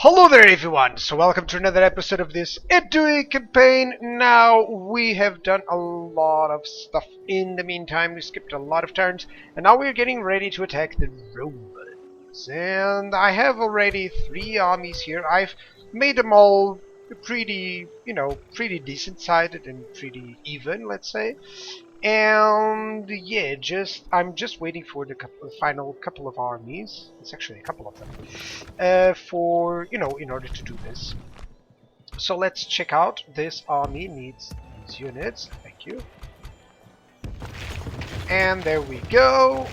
Hello there everyone, so welcome to another episode of this Aedui campaign. Now, we have done a lot of stuff in the meantime, we skipped a lot of turns, and now we're getting ready to attack the Romans. And I have already 3 armies here. I've made them all pretty, pretty decent-sided and pretty even, let's say. And yeah, I'm just waiting for the final couple of armies. It's actually a couple of them, for in order to do this. So let's check out. This army needs these units. Thank you. And there we go.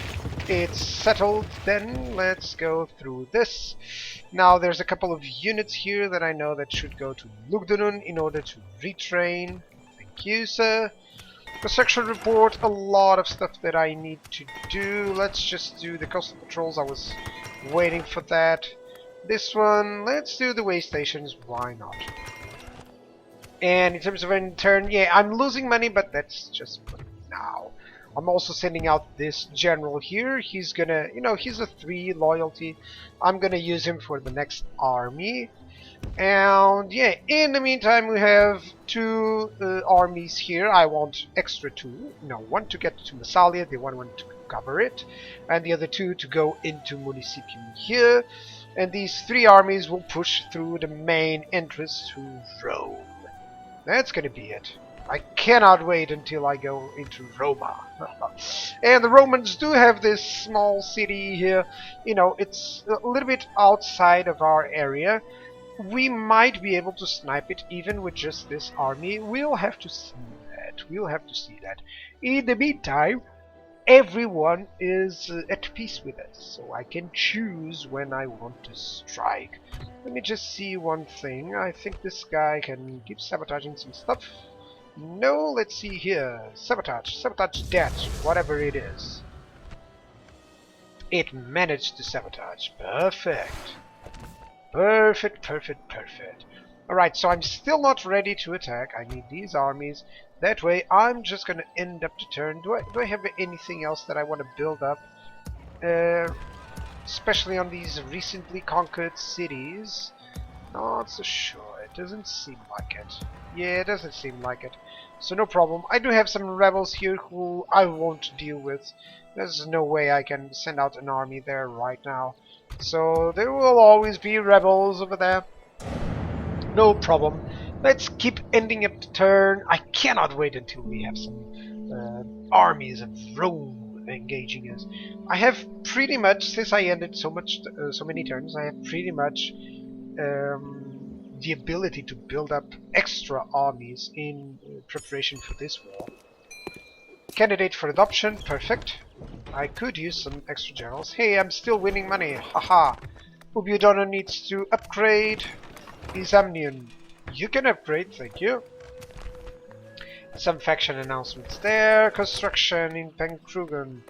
It's settled. Then let's go through this. Now there's a couple of units here that I know that should go to Lugdunum in order to retrain. Thank you, sir. Construction report, a lot of stuff that I need to do. Let's just do the coastal patrols. I was waiting for that. This one, let's do the way stations, why not? And in terms of intern, yeah, I'm losing money, but that's just for now. I'm also sending out this general here. He's gonna, he's a 3 loyalty. I'm gonna use him for the next army. And yeah, in the meantime we have 2 armies here. I want extra 2. No, one to get to Massalia, the one to cover it, and the other 2 to go into Municipium here. And these 3 armies will push through the main entrance to Rome. That's gonna be it. I cannot wait until I go into Roma. And the Romans do have this small city here. It's a little bit outside of our area. We might be able to snipe it even with just this army. We'll have to see that. We'll have to see that. In the meantime, everyone is at peace with us, so I can choose when I want to strike. Let me just see one thing. I think this guy can keep sabotaging some stuff. No, let's see here. Sabotage. Sabotage that, whatever it is. It managed to sabotage. Perfect. Perfect, perfect, perfect. Alright, so I'm still not ready to attack. I need these armies. That way, I'm just gonna end up the turn. Do I have anything else that I want to build up? Especially on these recently conquered cities. Not so sure. It doesn't seem like it. Yeah, it doesn't seem like it. So no problem. I do have some rebels here who I won't deal with. There's no way I can send out an army there right now. So there will always be rebels over there. No problem. Let's keep ending up the turn. I cannot wait until we have some armies of Rome engaging us. I have pretty much, since I ended so many turns, I have pretty much the ability to build up extra armies in preparation for this war. Candidate for adoption, perfect. I could use some extra generals. Hey, I'm still winning money, haha. Ubiudono needs to upgrade. Isamnion, you can upgrade, thank you. Some faction announcements there. Construction in Penkrugen.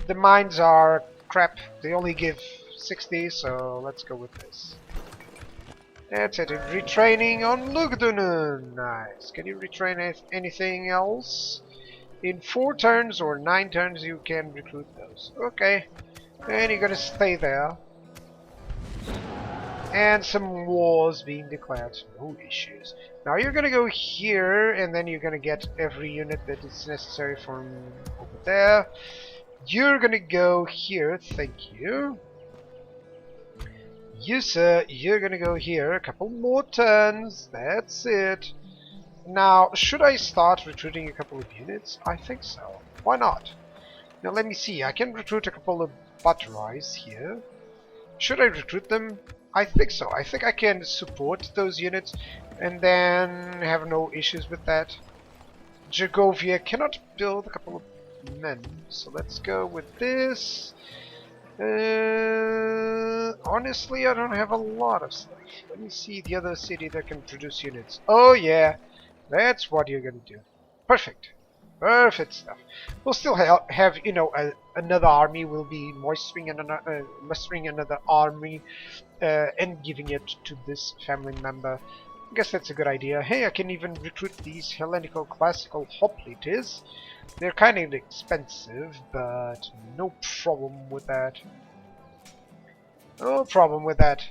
The mines are crap, they only give 60, so let's go with this. That's it, retraining on Lugdunum. Nice. Can you retrain anything else? In 4 turns or 9 turns you can recruit those. Okay. And you're gonna stay there. And some wars being declared. No issues. Now you're gonna go here and then you're gonna get every unit that is necessary from over there. You're gonna go here, thank you. You sir, you're gonna go here. A couple more turns. That's it. Now, should I start recruiting a couple of units? I think so. Why not? Now let me see. I can recruit a couple of Batteries here. Should I recruit them? I think so. I think I can support those units and then have no issues with that. Gergovia cannot build a couple of men, so let's go with this. Honestly, I don't have a lot of stuff. Let me see the other city that can produce units. Oh yeah, that's what you're gonna do. Perfect. Perfect stuff. We'll still have another army. We'll be mustering another army and giving it to this family member. I guess that's a good idea. Hey, I can even recruit these Hellenico classical hoplites. They're kind of expensive, but no problem with that. No problem with that.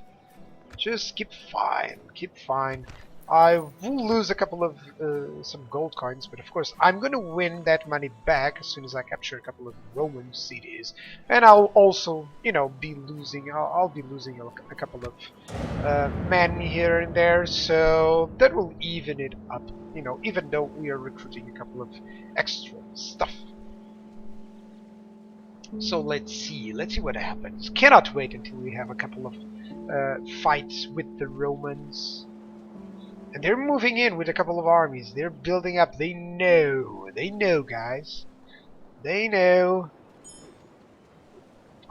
Just keep fine, keep fine. I will lose a couple of some gold coins, but of course I'm gonna win that money back as soon as I capture a couple of Roman cities, and I'll also, you know, be losing. I'll be losing a couple of men here and there, so that will even it up. You know, even though we are recruiting a couple of extra stuff. So let's see what happens. Cannot wait until we have a couple of fights with the Romans. And they're moving in with a couple of armies. They're building up. They know, guys. They know.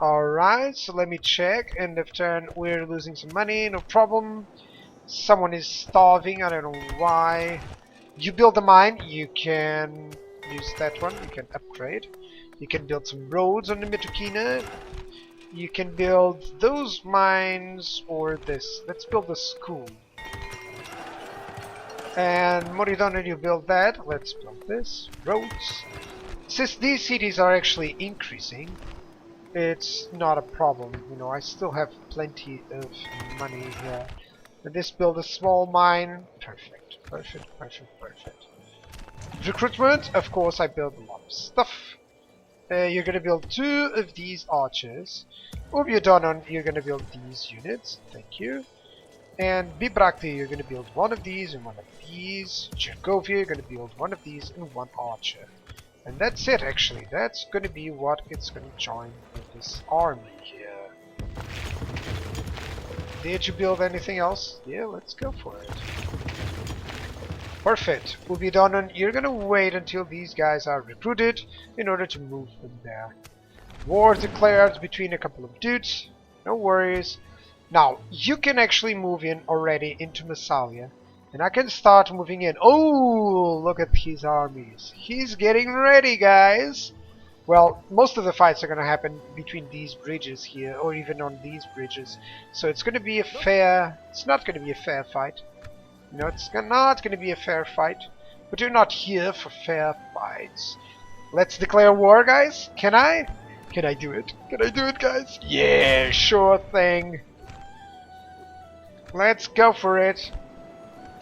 Alright, so let me check. End of turn, we're losing some money, no problem. Someone is starving, I don't know why. You build a mine, you can use that one, you can upgrade. You can build some roads on the Mitokina. You can build those mines or this. Let's build a school. And Moridon, you build that. Let's build this. Roads. Since these cities are actually increasing, it's not a problem. You know, I still have plenty of money here. And this build a small mine. Perfect. Perfect, perfect, perfect. Recruitment, of course I build a lot of stuff. You're gonna build 2 of these archers. Ubiodonon, you're gonna build these units. Thank you. And Bibrakti, you're gonna build 1 of these and 1 of these. Chergovia, you're gonna build 1 of these and 1 archer. And that's it, actually. That's gonna be what it's gonna join with this army here. Did you build anything else? Yeah, let's go for it. Perfect. Ubiodonon, you're gonna wait until these guys are recruited in order to move them there. War declared between a couple of dudes. No worries. Now, you can actually move in already into Massalia. And I can start moving in. Oh, look at his armies. He's getting ready, guys. Well, most of the fights are going to happen between these bridges here, or even on these bridges. So it's going to be a fair... It's not going to be a fair fight. No, it's not going to be a fair fight. But you're not here for fair fights. Let's declare war, guys. Can I? Can I do it? Can I do it, guys? Yeah, sure thing. Let's go for it.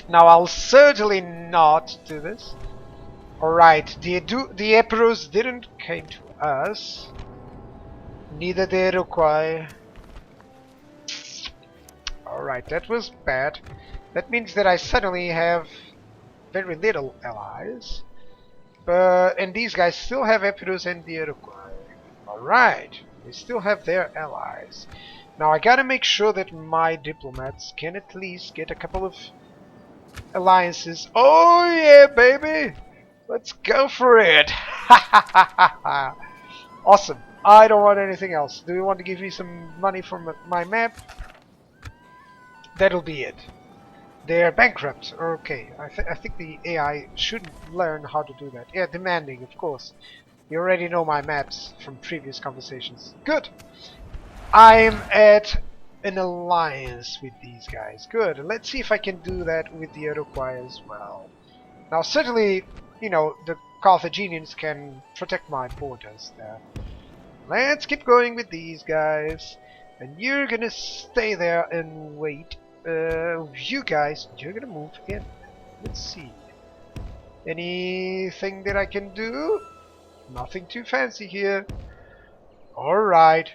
Now, I'll certainly not do this. Alright, the Epirus didn't came to us. Neither did Iroquois. Alright, that was bad. That means that I suddenly have very little allies. And these guys still have Epirus and the Iroquois. Alright, they still have their allies. Now I gotta make sure that my diplomats can at least get a couple of alliances. Oh yeah, baby! Let's go for it! Awesome. I don't want anything else. Do you want to give me some money from my map? That'll be it. They're bankrupt. Okay, I think the AI should learn how to do that. Yeah, demanding, of course. You already know my maps from previous conversations. Good! I'm at an alliance with these guys. Good. Let's see if I can do that with the Iroquois as well. Now, certainly, you know, the Carthaginians can protect my borders there. Let's keep going with these guys. And you're gonna stay there and wait. You guys, you're gonna move in. Let's see. Anything that I can do? Nothing too fancy here. Alright.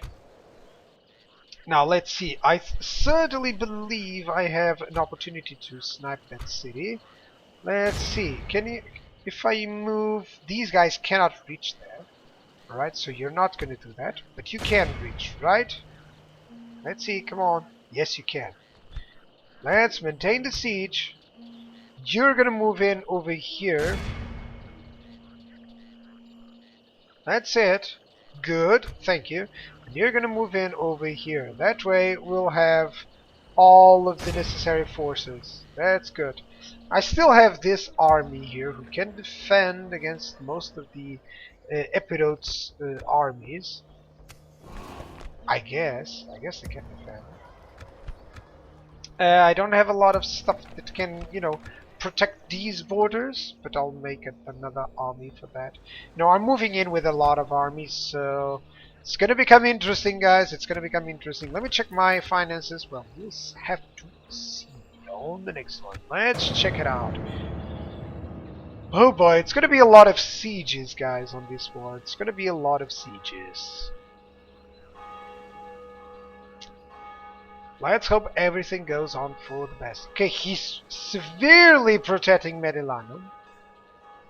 Now let's see. I certainly believe I have an opportunity to snipe that city. Let's see. Can you... If I move... These guys cannot reach there. Alright, so you're not gonna do that. But you can reach, right? Let's see, come on. Yes, you can. Let's maintain the siege. You're gonna move in over here. That's it. Good, thank you. And you're gonna move in over here. That way we'll have all of the necessary forces. That's good. I still have this army here who can defend against most of the Epirotes armies. I guess they can defend. I don't have a lot of stuff that can, you know, protect these borders, but I'll make another army for that. No, I'm moving in with a lot of armies, so It's gonna become interesting, guys. It's gonna become interesting. Let me check my finances. Well, we'll have to see on the next one. Let's check it out. Oh boy, it's gonna be a lot of sieges, guys, on this war. It's gonna be a lot of sieges. Let's hope everything goes on for the best. Okay, he's severely protecting Medilanum.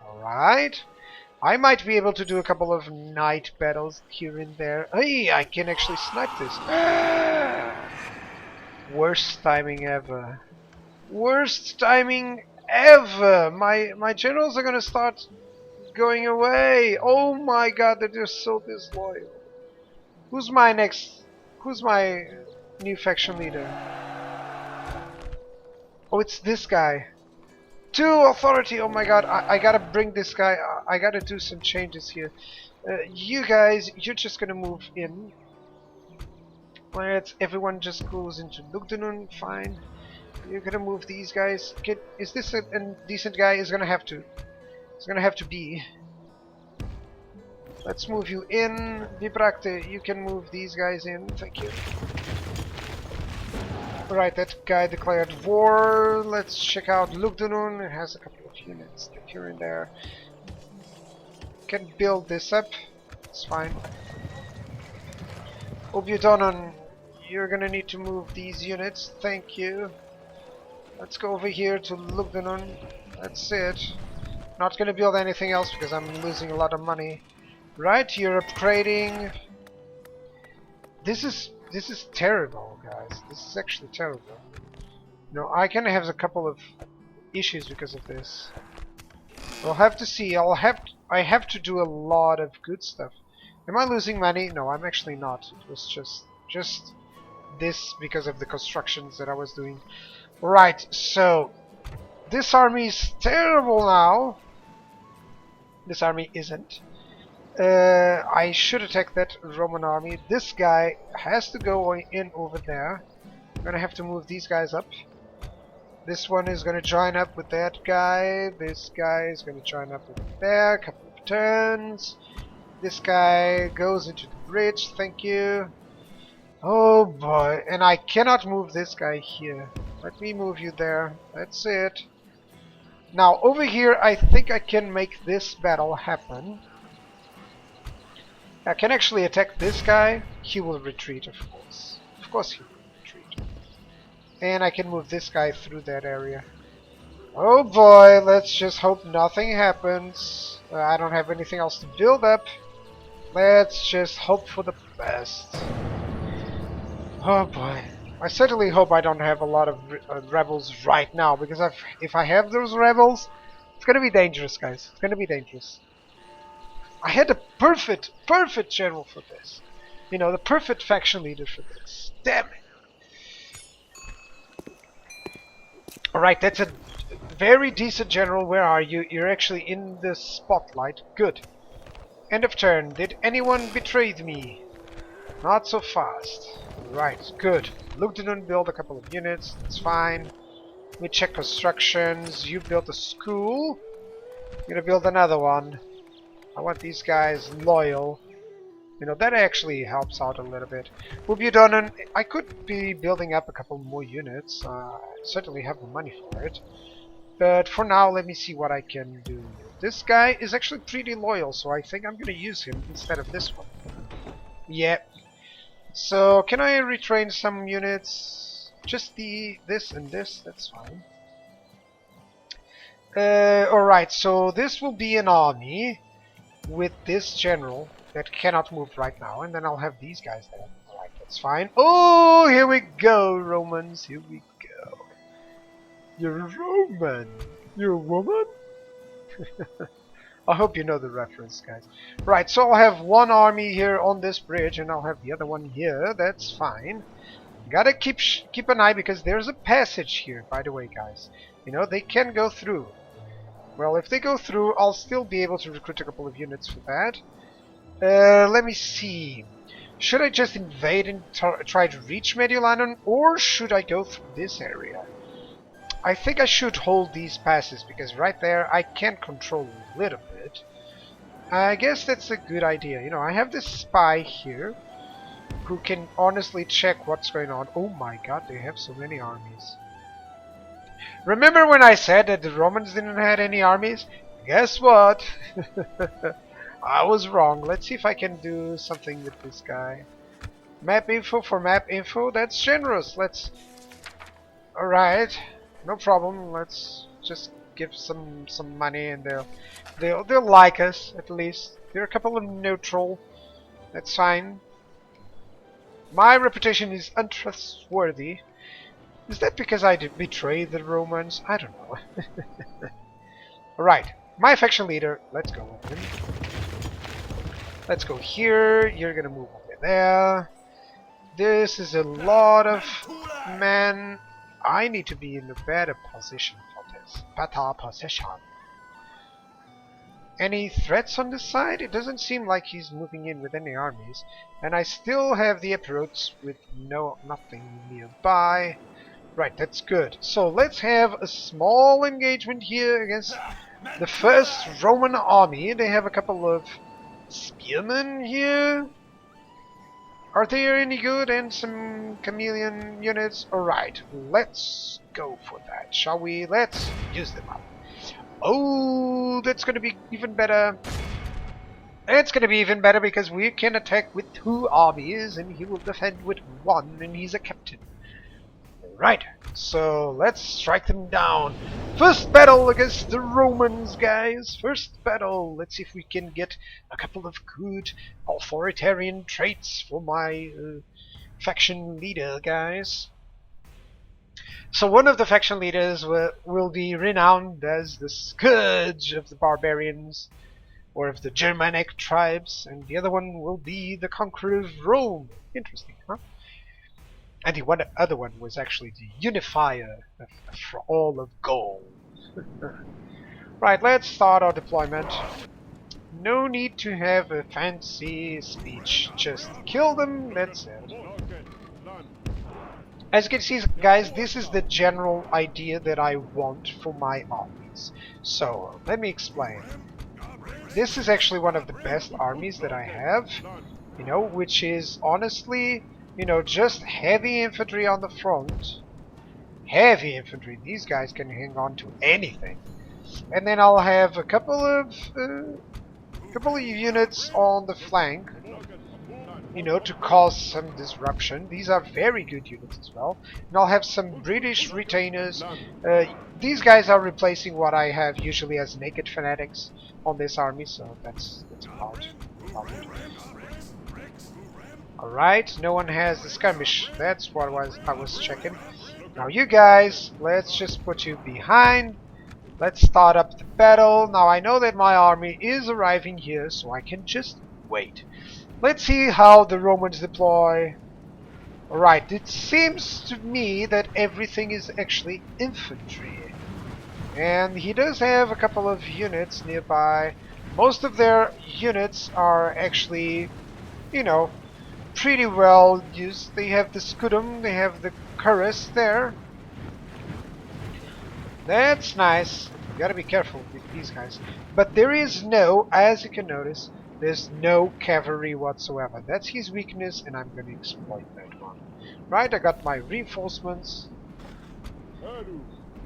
Alright. I might be able to do a couple of night battles here and there. Hey, I can actually snipe this. Worst timing ever. Worst timing ever! My generals are gonna start going away. Oh my god, they're just so disloyal. Who's my new faction leader? Oh, it's this guy. 2 authority. Oh my god, I gotta bring this guy. I gotta do some changes here. You guys, you're just gonna move in. Everyone just goes into Lugdunum. Fine. You're gonna move these guys. Is this a decent guy? Is gonna have to. It's gonna have to be. Let's move you in. Vibrakte, you can move these guys in. Thank you. Right, that guy declared war. Let's check out Lugdunum. It has a couple of units here and there. Can build this up. It's fine. Obudonon, you're gonna need to move these units. Thank you. Let's go over here to Lugdunum. That's it. Not gonna build anything else because I'm losing a lot of money. Right, you're upgrading. This is terrible, guys. This is actually terrible. No, I can have a couple of issues because of this. We'll have to see. I have to do a lot of good stuff. Am I losing money? No, I'm actually not. It was just this because of the constructions that I was doing. Right, so this army is terrible now. This army isn't. I should attack that Roman army. This guy has to go in over there. I'm gonna have to move these guys up. This one is gonna join up with that guy. This guy is gonna join up with there. Couple of turns. This guy goes into the bridge. Thank you. Oh boy, and I cannot move this guy here. Let me move you there. That's it. Now over here, I think I can make this battle happen. I can actually attack this guy. He will retreat, of course. Of course he will retreat. And I can move this guy through that area. Oh boy, let's just hope nothing happens. I don't have anything else to build up. Let's just hope for the best. Oh boy. I certainly hope I don't have a lot of rebels right now, because if I have those rebels, it's gonna be dangerous, guys. It's gonna be dangerous. I had the perfect general for this. You know, the perfect faction leader for this. Damn it. Alright, that's a very decent general. Where are you? You're actually in the spotlight. Good. End of turn. Did anyone betray me? Not so fast. Right, good. Lugdunum build a couple of units. That's fine. We check constructions. You built a school. I'm gonna build another one. I want these guys loyal. You know, that actually helps out a little bit. Ubudonon, I could be building up a couple more units. I certainly have the money for it. But for now, let me see what I can do. This guy is actually pretty loyal, so I think I'm gonna use him instead of this one. Yeah. So, can I retrain some units? Just this and this, that's fine. Alright, so this will be an army with this general that cannot move right now, and then I'll have these guys there. Alright, that's fine. Oh, here we go, Romans, here we go. You're a Roman. You're a woman? I hope you know the reference, guys. Right, so I'll have one army here on this bridge, and I'll have the other one here. That's fine. Gotta keep an eye, because there's a passage here, by the way, guys. You know, they can go through. Well, if they go through, I'll still be able to recruit a couple of units for that. Let me see. Should I just invade and try to reach Mediolanum, or should I go through this area? I think I should hold these passes, because right there I can control a little bit. I guess that's a good idea. You know, I have this spy here who can honestly check what's going on. Oh my god, they have so many armies. Remember when I said that the Romans didn't have any armies? Guess what? I was wrong. Let's see if I can do something with this guy. Map info for map info? That's generous. Let's... Alright. No problem. Let's just give some money and they'll like us at least. They're a couple of neutral. That's fine. My reputation is untrustworthy. Is that because I did betray the Romans? I don't know. Alright, my faction leader, let's go with him. Let's go here, you're gonna move over there. This is a lot of... Man, I need to be in a better position for this. Better position. Any threats on this side? It doesn't seem like he's moving in with any armies. And I still have the approach with nothing nearby. Right, that's good. So let's have a small engagement here against the first Roman army. They have a couple of spearmen here. Are they any good? And some chameleon units? Alright, let's go for that, shall we? Let's use them up. Oh, that's gonna be even better. It's gonna be even better because we can attack with 2 armies and he will defend with 1 and he's a captain. Right, so let's strike them down. First battle against the Romans, guys. First battle. Let's see if we can get a couple of good authoritarian traits for my faction leader, guys. So one of the faction leaders will be renowned as the scourge of the barbarians, or of the Germanic tribes, and the other one will be the conqueror of Rome. Interesting, huh? And the other one was actually the unifier for all of Gaul. Right, let's start our deployment. No need to have a fancy speech, just kill them, that's it. As you can see, guys, this is the general idea that I want for my armies. So, let me explain. This is actually one of the best armies that I have, you know, which is honestly... You know, just heavy infantry on the front. Heavy infantry. These guys can hang on to anything. And then I'll have a couple of units on the flank. You know, to cause some disruption. These are very good units as well. And I'll have some British retainers. These guys are replacing what I have usually as naked fanatics on this army. So that's about it. Alright, no one has the skirmish. That's what I was checking. Now you guys, let's just put you behind. Let's start up the battle. Now I know that my army is arriving here, so I can just wait. Let's see how the Romans deploy. Alright, it seems to me that everything is actually infantry. And he does have a couple of units nearby. Most of their units are actually, you know, pretty well used. They have the Scudum, they have the Cuirass there. That's nice. You gotta be careful with these guys. But there is no, as you can notice, there's no cavalry whatsoever. That's his weakness, and I'm gonna exploit that one. Right, I got my reinforcements.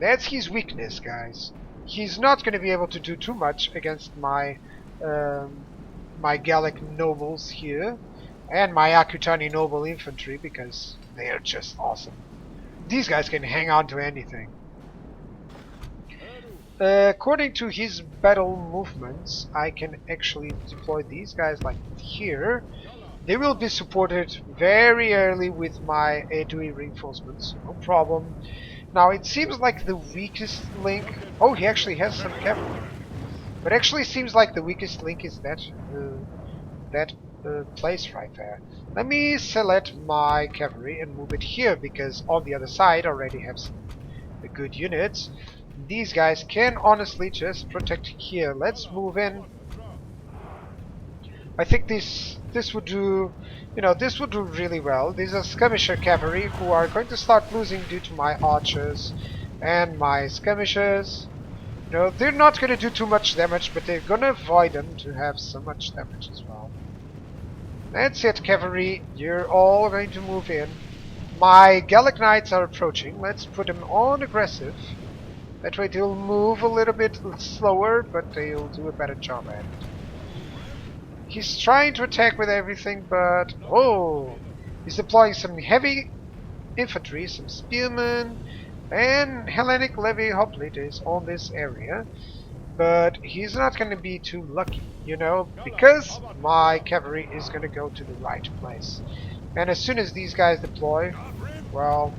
That's his weakness, guys. He's not gonna be able to do too much against my my Gallic nobles here. And my Aquitani noble infantry, because they are just awesome. These guys can hang on to anything. According to his battle movements, I can actually deploy these guys like here. They will be supported very early with my Aedui reinforcements, no problem. Now it seems like the weakest link... Oh, he actually has some cavalry. But actually seems like the weakest link is that place right there. Let me select my cavalry and move it here, because on the other side I already have some good units. These guys can honestly just protect here. Let's move in. I think this would do, you know, this would do really well. These are skirmisher cavalry who are going to start losing due to my archers and my skirmishers. No, they're not gonna do too much damage, but they're gonna avoid them to have so much damage as well. That's it, cavalry. You're all going to move in. My Gallic Knights are approaching. Let's put them on aggressive. That way they'll move a little bit slower, but they'll do a better job at it. He's trying to attack with everything, but... oh! He's deploying some heavy infantry, some spearmen, and Hellenic Levy hoplites on this area. But he's not going to be too lucky, you know, because my cavalry is going to go to the right place. And as soon as these guys deploy, well,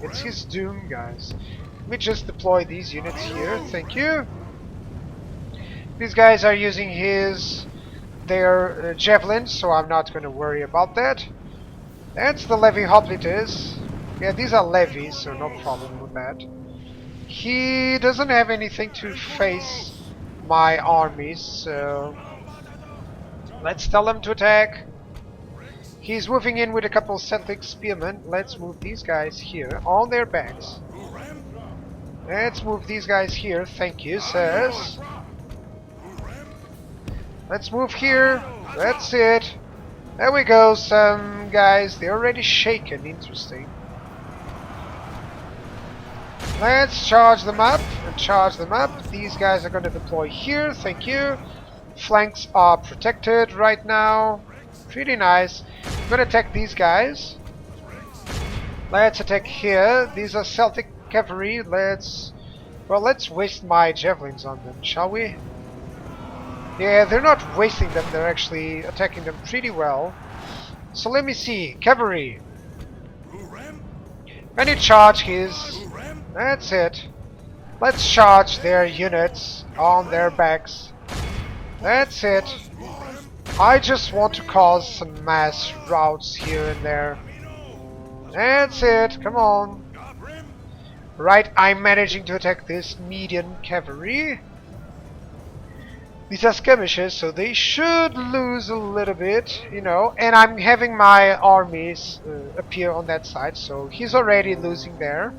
it's his doom, guys. Let me just deploy these units here, thank you. These guys are using their javelins, so I'm not going to worry about that. That's the levy hoplites. Yeah, these are levies, so no problem with that. He doesn't have anything to face my armies, so let's tell him to attack. He's moving in with a couple of Celtic spearmen. Let's move these guys here on their backs. Let's move these guys here, thank you, sirs. Let's move here. That's it. There we go, some guys. They're already shaken, interesting. Let's charge them up and charge them up. These guys are going to deploy here, thank you. Flanks are protected right now. Pretty nice. I'm going to attack these guys. Let's attack here. These are Celtic cavalry. Let's waste my javelins on them, shall we? Yeah, they're not wasting them. They're actually attacking them pretty well. So let me see. Cavalry. Can you charge his? That's it. Let's charge their units on their backs. That's it. I just want to cause some mass routes here and there. That's it. Come on. Right, I'm managing to attack this median cavalry. These are skirmishes, so they should lose a little bit, you know. And I'm having my armies appear on that side, so he's already losing there.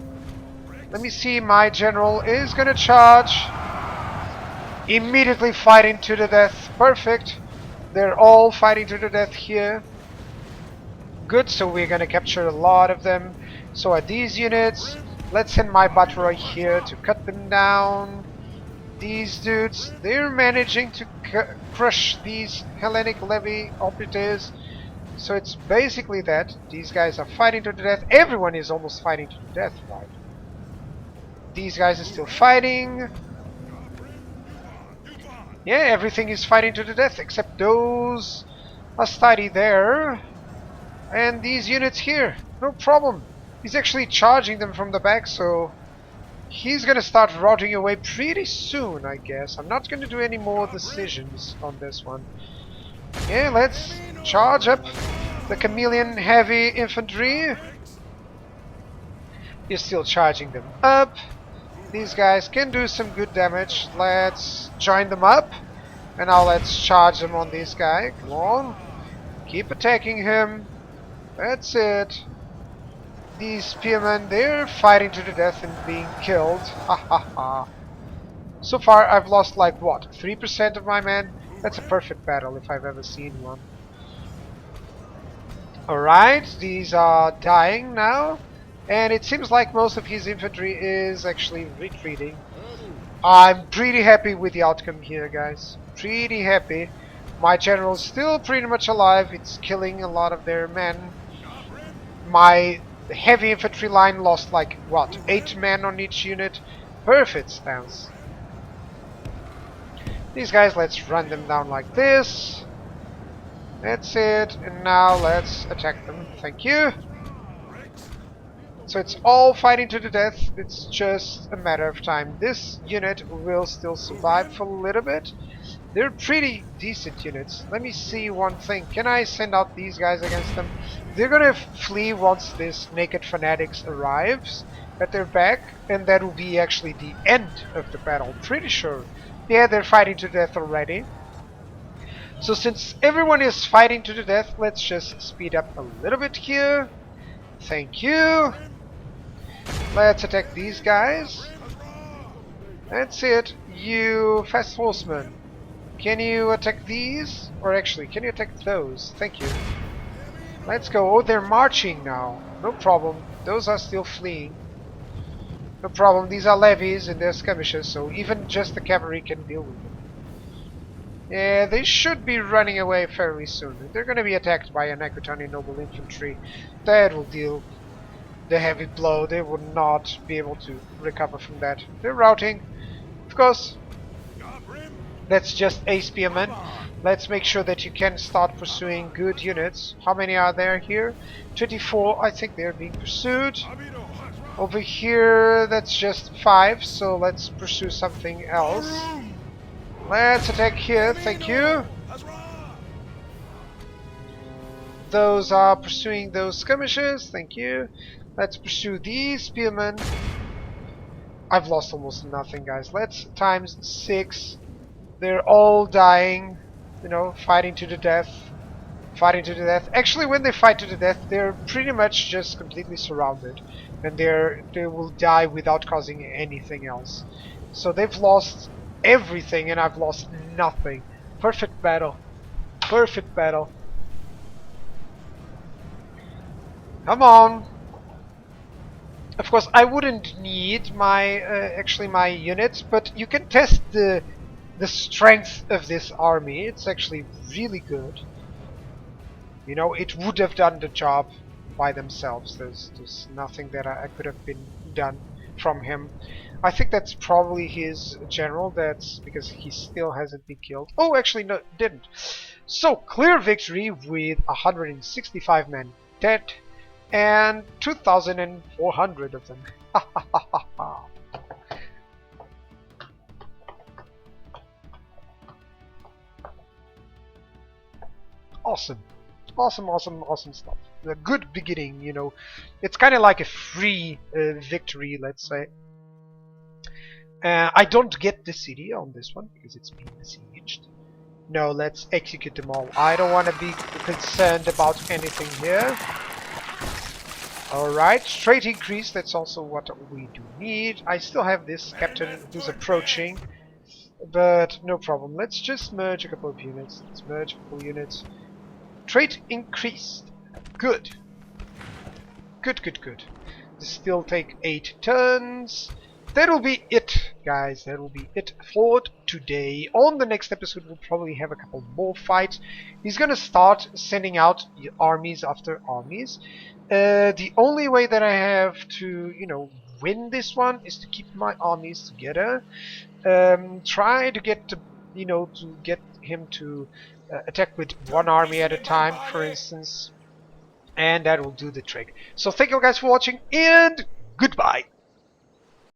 Let me see, my general is gonna charge. Immediately fighting to the death. Perfect. They're all fighting to the death here. Good, so we're gonna capture a lot of them. So are these units. Let's send my Batroy here to cut them down. These dudes, they're managing to crush these Hellenic levy operatives. So it's basically that. These guys are fighting to the death. Everyone is almost fighting to the death, right? These guys are still fighting. Yeah, everything is fighting to the death except those Astari there. And these units here. No problem. He's actually charging them from the back, so he's gonna start routing away pretty soon, I guess. I'm not gonna do any more decisions on this one. Yeah, let's charge up the Chameleon heavy infantry. He's still charging them up. These guys can do some good damage. Let's join them up. And now let's charge them on this guy. Come on. Keep attacking him. That's it. These spearmen, they're fighting to the death and being killed. Ha ha ha. So far I've lost like what? 3% of my men? That's a perfect battle if I've ever seen one. Alright, these are dying now. And it seems like most of his infantry is actually retreating. I'm pretty happy with the outcome here, guys. Pretty happy. My general's still pretty much alive. It's killing a lot of their men. My heavy infantry line lost like, what, 8 men on each unit? Perfect stance. These guys, let's run them down like this. That's it. And now let's attack them. Thank you. So it's all fighting to the death. It's just a matter of time. This unit will still survive for a little bit. They're pretty decent units. Let me see one thing. Can I send out these guys against them? They're gonna flee once this Naked Fanatics arrives at their back, and that will be actually the end of the battle. Pretty sure. Yeah, they're fighting to death already. So since everyone is fighting to the death, let's just speed up a little bit here. Thank you. Let's attack these guys. That's it. You fast horseman. Can you attack these? Or actually, can you attack those? Thank you. Let's go. Oh, they're marching now. No problem. Those are still fleeing. No problem. These are levies and they're skirmishes, so even just the cavalry can deal with them. Yeah, they should be running away fairly soon. They're going to be attacked by an Aquitanian noble infantry. That will deal the heavy blow. They will not be able to recover from that. They're routing. Of course, that's just a spearman. Let's make sure that you can start pursuing good units. How many are there here? 24. I think they're being pursued. Over here, that's just 5, so let's pursue something else. Let's attack here, thank you. Those are pursuing those skirmishes, thank you. Let's pursue these spearmen. I've lost almost nothing, guys. Let's times 6. They're all dying, you know, fighting to the death. Fighting to the death. Actually, when they fight to the death, they're pretty much just completely surrounded. And they will die without causing anything else. So they've lost everything and I've lost nothing. Perfect battle. Perfect battle. Come on. Of course, I wouldn't need my actually my units, but you can test the strength of this army. It's actually really good. You know, it would have done the job by themselves. There's nothing that I could have been done from him. I think that's probably his general. That's because he still hasn't been killed. Oh, actually, no, didn't. So, clear victory with 165 men dead and 2,400 of them. Awesome. Awesome stuff. A good beginning, you know. It's kind of like a free victory, let's say. I don't get the city on this one because it's being besieged. No, let's execute them all. I don't want to be concerned about anything here. Alright, straight increase, that's also what we do need. I still have this captain who's approaching, but no problem. Let's just merge a couple of units. Let's merge a couple of units. Trade increased. Good. Good. This still take 8 turns. That'll be it, guys. That'll be it for today. On the next episode, we'll probably have a couple more fights. He's gonna start sending out armies after armies. The only way that I have to, you know, win this one is to keep my armies together. Try to get to, you know, to get him to attack with one army at a time, for instance, and that will do the trick. So thank you guys for watching, and goodbye.